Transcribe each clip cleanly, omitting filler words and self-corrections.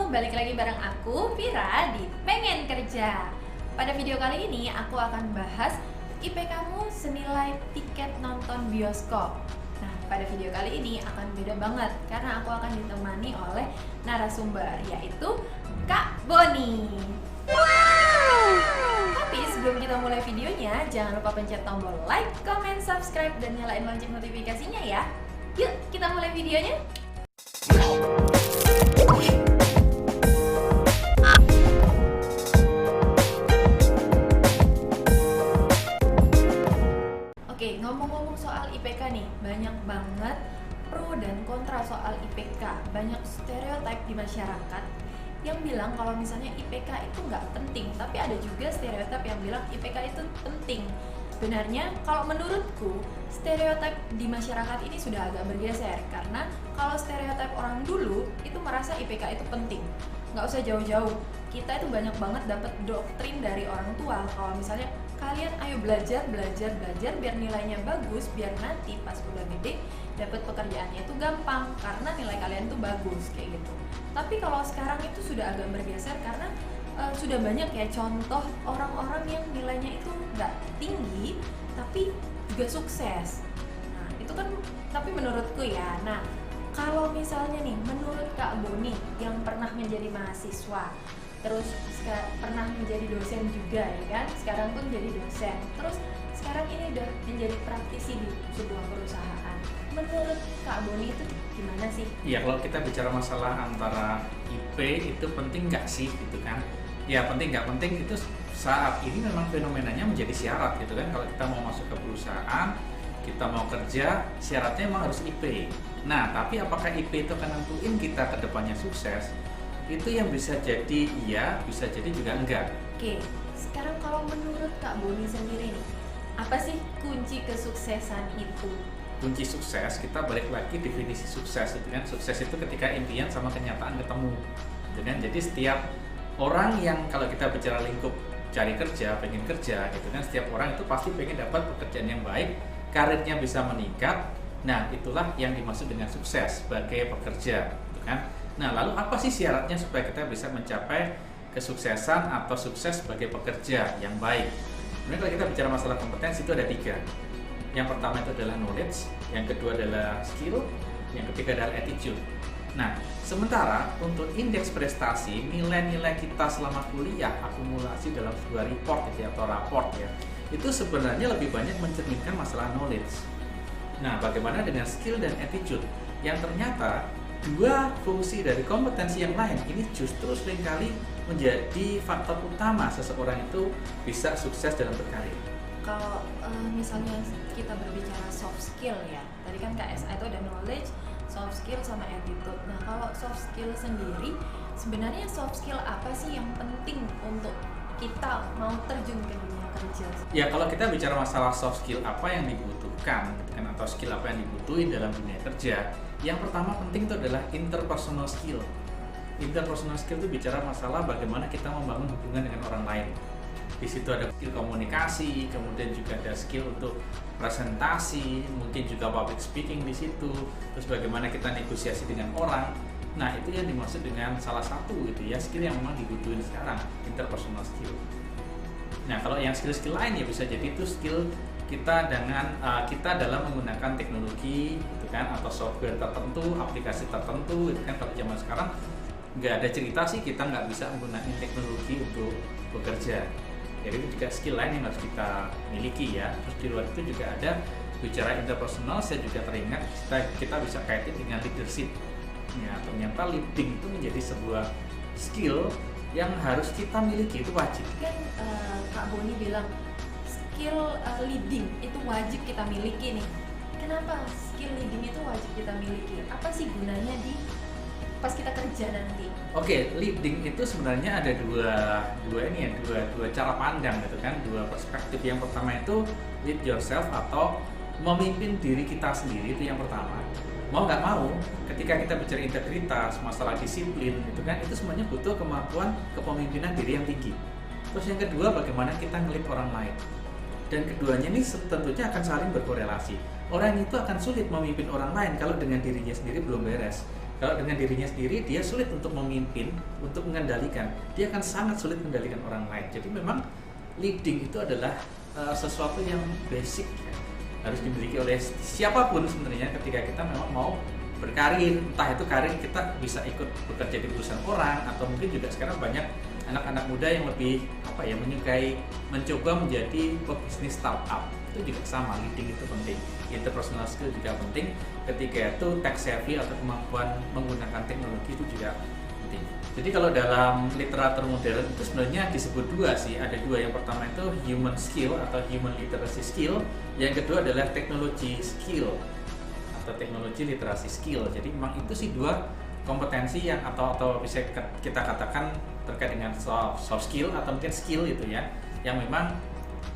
balik lagi bareng aku, Vira, di Pengen Kerja. Pada video kali ini aku akan bahas IP kamu senilai tiket nonton bioskop. Nah, pada video kali ini akan beda banget karena aku akan ditemani oleh narasumber, yaitu Kak Boni. Tapi sebelum kita mulai videonya, jangan lupa pencet tombol like, comment, subscribe, dan nyalain lonceng notifikasinya ya. Yuk, kita mulai videonya. Oke, ngomong-ngomong soal IPK nih, banyak banget pro dan kontra soal IPK. Banyak stereotip di masyarakat yang bilang kalau misalnya IPK itu nggak penting, tapi ada juga stereotip yang bilang IPK itu penting. Sebenarnya kalau menurutku stereotip di masyarakat ini sudah agak bergeser, karena kalau stereotip orang dulu itu merasa IPK itu penting. Nggak usah jauh-jauh, kita itu banyak banget dapat doktrin dari orang tua kalau misalnya kalian ayo belajar biar nilainya bagus, biar nanti pas udah gede dapat pekerjaannya itu gampang karena nilai kalian tuh bagus kayak gitu. Tapi kalau sekarang itu sudah agak bergeser karena sudah banyak ya contoh orang-orang yang nilainya itu nggak tinggi tapi juga sukses. Nah itu kan tapi menurutku ya. Nah kalau misalnya nih menurut Kak Boni yang pernah menjadi mahasiswa, terus pernah menjadi dosen juga ya kan, sekarang pun jadi dosen, terus sekarang ini udah menjadi praktisi di sebuah perusahaan. Menurut Kak Boni itu gimana sih? Iya, kalau kita bicara masalah antara IP itu penting nggak sih gitu kan? Ya penting nggak penting itu saat ini memang fenomenanya menjadi syarat gitu kan. Kalau kita mau masuk ke perusahaan, kita mau kerja, syaratnya memang harus IP. Nah, tapi apakah IP itu akan nentuin kita ke depannya sukses? Itu yang bisa jadi iya, bisa jadi juga enggak. Oke, sekarang kalau menurut Kak Boni sendiri nih, apa sih kunci kesuksesan itu? Kunci sukses, kita balik lagi definisi sukses itu kan. Sukses itu ketika impian sama kenyataan ketemu gitu kan. Jadi setiap orang yang kalau kita bicara lingkup cari kerja, pengen kerja gitu kan, setiap orang itu pasti pengen dapat pekerjaan yang baik, karirnya bisa meningkat. Nah, itulah yang dimaksud dengan sukses sebagai pekerja gitu kan. Nah, lalu apa sih syaratnya supaya kita bisa mencapai kesuksesan atau sukses sebagai pekerja yang baik? Sebenarnya kalau kita bicara masalah kompetensi itu ada 3. Yang pertama itu adalah knowledge, yang kedua adalah skill, yang ketiga adalah attitude. Nah, sementara untuk indeks prestasi, nilai-nilai kita selama kuliah, akumulasi dalam sebuah report gitu ya, atau raport ya, itu sebenarnya lebih banyak mencerminkan masalah knowledge. Nah, bagaimana dengan skill dan attitude? Yang ternyata dua fungsi dari kompetensi yang lain ini justru seringkali menjadi faktor utama seseorang itu bisa sukses dalam berkarir. Kalau misalnya kita berbicara soft skill ya, tadi kan KSA itu ada knowledge, soft skill sama attitude. Nah kalau soft skill sendiri, sebenarnya soft skill apa sih yang penting untuk kita mau terjun ke dunia kerja? Ya kalau kita bicara masalah soft skill apa yang dibutuhkan kan, atau skill apa yang dibutuhin dalam dunia kerja, yang pertama penting itu adalah interpersonal skill. Interpersonal skill itu bicara masalah bagaimana kita membangun hubungan dengan orang lain. Di situ ada skill komunikasi, kemudian juga ada skill untuk presentasi, mungkin juga public speaking di situ. Terus bagaimana kita negosiasi dengan orang. Nah, itu yang dimaksud dengan salah satu gitu ya, skill yang memang dibutuhin sekarang, interpersonal skill. Nah, kalau yang skill-skill lain ya bisa jadi itu skill kita dengan kita dalam menggunakan teknologi gitu kan, atau software tertentu, aplikasi tertentu gitu kan. Kalau zaman sekarang nggak ada cerita sih kita nggak bisa menggunakan teknologi untuk bekerja. Jadi itu juga skill lain yang harus kita miliki ya. Terus di luar itu juga ada bicara interpersonal, saya juga teringat kita bisa kaitin dengan leadership. Ya, ternyata leading itu menjadi sebuah skill yang harus kita miliki, itu wajib. Kan Kak Boni bilang skill leading itu wajib kita miliki nih. Kenapa skill leading itu wajib kita miliki? Apa sih gunanya di pas kita kerja nanti? Oke, leading itu sebenarnya ada dua cara pandang gitu kan, dua perspektif. Yang pertama itu lead yourself atau memimpin diri kita sendiri, itu yang pertama. Mau nggak mau, ketika kita bicara integritas, masalah disiplin, itu kan itu semuanya butuh kemampuan kepemimpinan diri yang tinggi. Terus yang kedua, bagaimana kita nge-lead orang lain. Dan keduanya ini tentunya akan saling berkorelasi. Orang itu akan sulit memimpin orang lain kalau dengan dirinya sendiri belum beres. Kalau dengan dirinya sendiri, dia sulit untuk memimpin, untuk mengendalikan. Dia akan sangat sulit mengendalikan orang lain. Jadi memang leading itu adalah sesuatu yang basic ya, harus dimiliki oleh siapapun sebenarnya ketika kita memang mau berkarir. Entah itu karir kita bisa ikut bekerja di perusahaan orang, atau mungkin juga sekarang banyak anak-anak muda yang lebih menyukai mencoba menjadi pebisnis startup. Itu juga sama, leading itu penting. Interpersonal skill juga penting. Ketika itu tech savvy atau kemampuan menggunakan teknologi itu juga penting. Jadi kalau dalam literatur modern itu sebenarnya disebut dua sih. Ada dua. Yang pertama itu human skill atau human literacy skill. Yang kedua adalah technology skill atau technology literacy skill. Jadi memang itu sih dua kompetensi yang atau bisa kita katakan terkait dengan soft skill atau mungkin skill itu ya, yang memang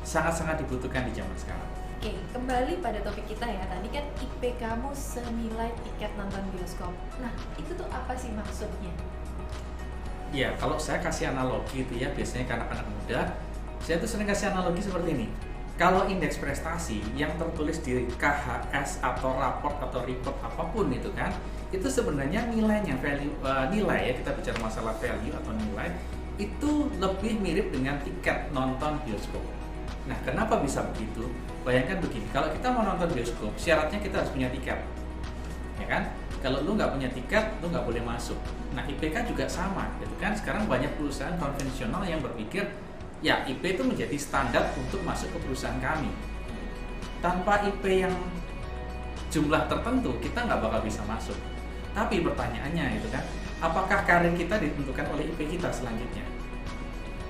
sangat-sangat dibutuhkan di zaman sekarang. Oke, kembali pada topik kita ya. Tadi kan IP kamu senilai tiket nonton bioskop. Nah, itu tuh apa sih maksudnya? Ya, kalau saya kasih analogi itu ya, biasanya ke anak-anak muda, saya tuh sering kasih analogi seperti ini. Kalau indeks prestasi yang tertulis di KHS atau raport atau report apapun itu kan, itu sebenarnya nilainya, nilai ya, kita bicara masalah value atau nilai, itu lebih mirip dengan tiket nonton bioskop. Nah, kenapa bisa begitu? Bayangkan begini, kalau kita mau nonton bioskop, syaratnya kita harus punya tiket, ya kan? Kalau lu nggak punya tiket, lu nggak boleh masuk. Nah, IPK juga sama, gitu kan? Sekarang banyak perusahaan konvensional yang berpikir, ya IP itu menjadi standar untuk masuk ke perusahaan kami. Tanpa IP yang jumlah tertentu, kita nggak bakal bisa masuk. Tapi pertanyaannya itu kan, apakah karir kita ditentukan oleh IP kita selanjutnya?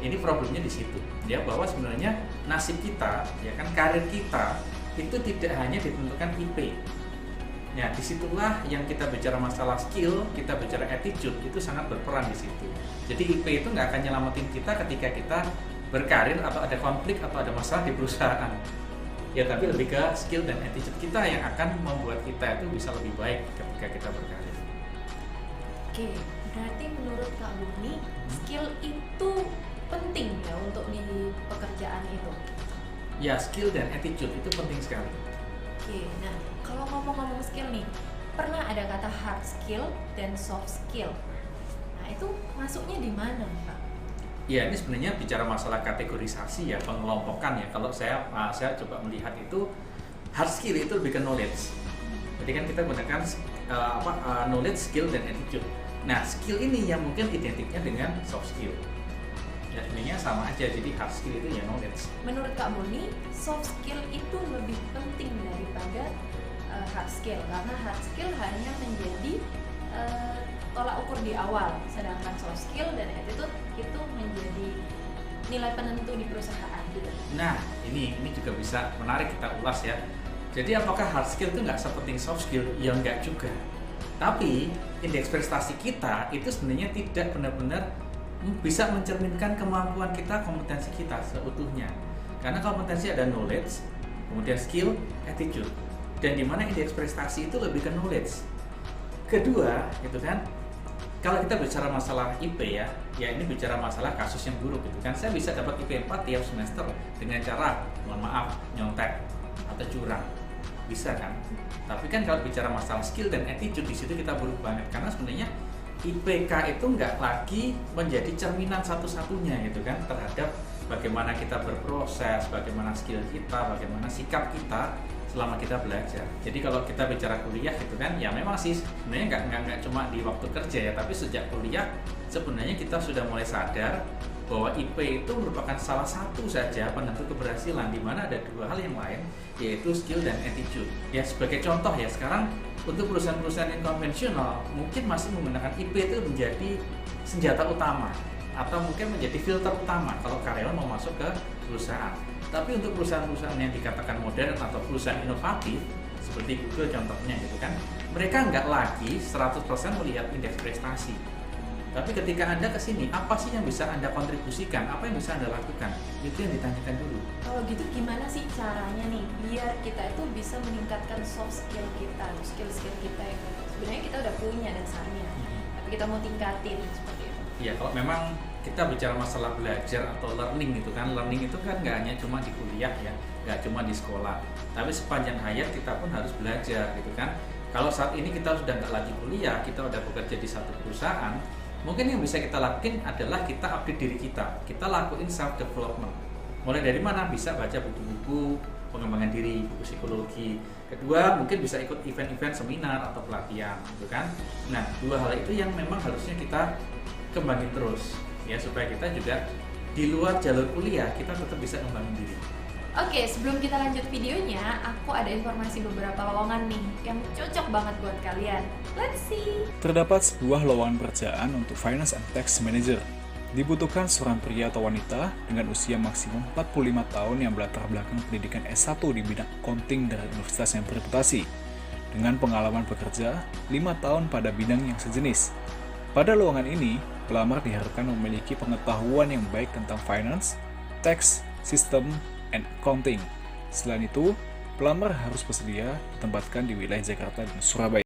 Ini problemnya di situ, ya, bahwa sebenarnya nasib kita, ya kan, karir kita itu tidak hanya ditentukan IP. Ya, disitulah yang kita bicara masalah skill, kita bicara attitude, itu sangat berperan di situ. Jadi IP itu nggak akan nyelamatin kita ketika kita berkarir atau ada konflik atau ada masalah di perusahaan. Ya, tapi lebih ke skill dan attitude kita yang akan membuat kita itu bisa lebih baik ketika kita berkarir. Oke, berarti menurut Kak Buni, skill itu penting ya untuk di pekerjaan itu. Ya, skill dan attitude itu penting sekali. Oke, nah kalau ngomong-ngomong skill nih, pernah ada kata hard skill dan soft skill. Nah itu masuknya di mana, Pak? Ya, ini sebenarnya bicara masalah kategorisasi ya, pengelompokan ya. Kalau saya coba melihat itu hard skill itu lebih ke knowledge. Jadi kan kita gunakan knowledge, skill dan attitude. Nah, skill ini yang mungkin identiknya dengan soft skill. Ya, sebenarnya sama aja. Jadi hard skill itu ya knowledge. Menurut Kak Buni, soft skill itu lebih penting daripada hard skill, karena hard skill hanya menjadi tolak ukur di awal, sedangkan soft skill dan attitude itu menjadi nilai penentu di perusahaan gitu. Nah, ini juga bisa menarik kita ulas ya. Jadi apakah hard skill itu nggak sepenting soft skill? Ya nggak juga. Tapi indeks prestasi kita itu sebenarnya tidak benar-benar bisa mencerminkan kemampuan kita, kompetensi kita seutuhnya. Karena kompetensi ada knowledge, kemudian skill, attitude. Dan di mana indeks prestasi itu lebih ke knowledge. Kedua, gitu kan, kalau kita bicara masalah IP ya ini bicara masalah kasus yang buruk gitu kan. Saya bisa dapat IP 4 tiap semester dengan cara, mohon maaf, nyontek atau curang. Bisa kan? Tapi kan kalau bicara masalah skill dan attitude, di situ kita buruk banget. Karena sebenarnya IPK itu nggak lagi menjadi cerminan satu-satunya gitu kan terhadap bagaimana kita berproses, bagaimana skill kita, bagaimana sikap kita selama kita belajar. Jadi kalau kita bicara kuliah gitu kan, ya memang sih sebenarnya nggak cuma di waktu kerja ya, tapi sejak kuliah sebenarnya kita sudah mulai sadar bahwa IP itu merupakan salah satu saja penentu keberhasilan, di mana ada dua hal yang lain, yaitu skill dan attitude. Ya sebagai contoh ya, sekarang untuk perusahaan-perusahaan yang konvensional mungkin masih menggunakan IP itu menjadi senjata utama atau mungkin menjadi filter utama kalau karyawan mau masuk ke perusahaan. Tapi untuk perusahaan-perusahaan yang dikatakan modern atau perusahaan inovatif seperti Google contohnya gitu kan, mereka nggak lagi 100% melihat indeks prestasi. Tapi ketika Anda kesini, apa sih yang bisa Anda kontribusikan? Apa yang bisa Anda lakukan? Itu yang ditanyakan dulu. Kalau gitu gimana sih caranya nih biar kita itu bisa meningkatkan soft skill kita, skill-skill kita yang sebenarnya kita udah punya dasarnya, tapi kita mau tingkatin seperti itu. Iya, kalau memang kita bicara masalah belajar atau learning gitu kan, learning itu kan nggak hanya cuma di kuliah ya, nggak cuma di sekolah, tapi sepanjang hayat kita pun harus belajar gitu kan. Kalau saat ini kita sudah nggak lagi kuliah, kita udah bekerja di satu perusahaan, mungkin yang bisa kita lakuin adalah kita update diri kita lakuin self development. Mulai dari mana? Bisa baca buku-buku pengembangan diri, buku psikologi. Kedua, mungkin bisa ikut event-event seminar atau pelatihan, gitu kan. Nah, dua hal itu yang memang harusnya kita kembangin terus, ya, supaya kita juga di luar jalur kuliah kita tetap bisa kembangin diri. Oke, sebelum kita lanjut videonya, aku ada informasi beberapa lowongan nih yang cocok banget buat kalian. Let's see. Terdapat sebuah lowongan pekerjaan untuk Finance and Tax Manager. Dibutuhkan seorang pria atau wanita dengan usia maksimum 45 tahun yang berlatar belakang pendidikan S1 di bidang accounting dari universitas yang berreputasi, dengan pengalaman bekerja 5 tahun pada bidang yang sejenis. Pada lowongan ini, pelamar diharapkan memiliki pengetahuan yang baik tentang finance, tax, system, and accounting. Selain itu, pelamar harus bersedia ditempatkan di wilayah Jakarta dan Surabaya.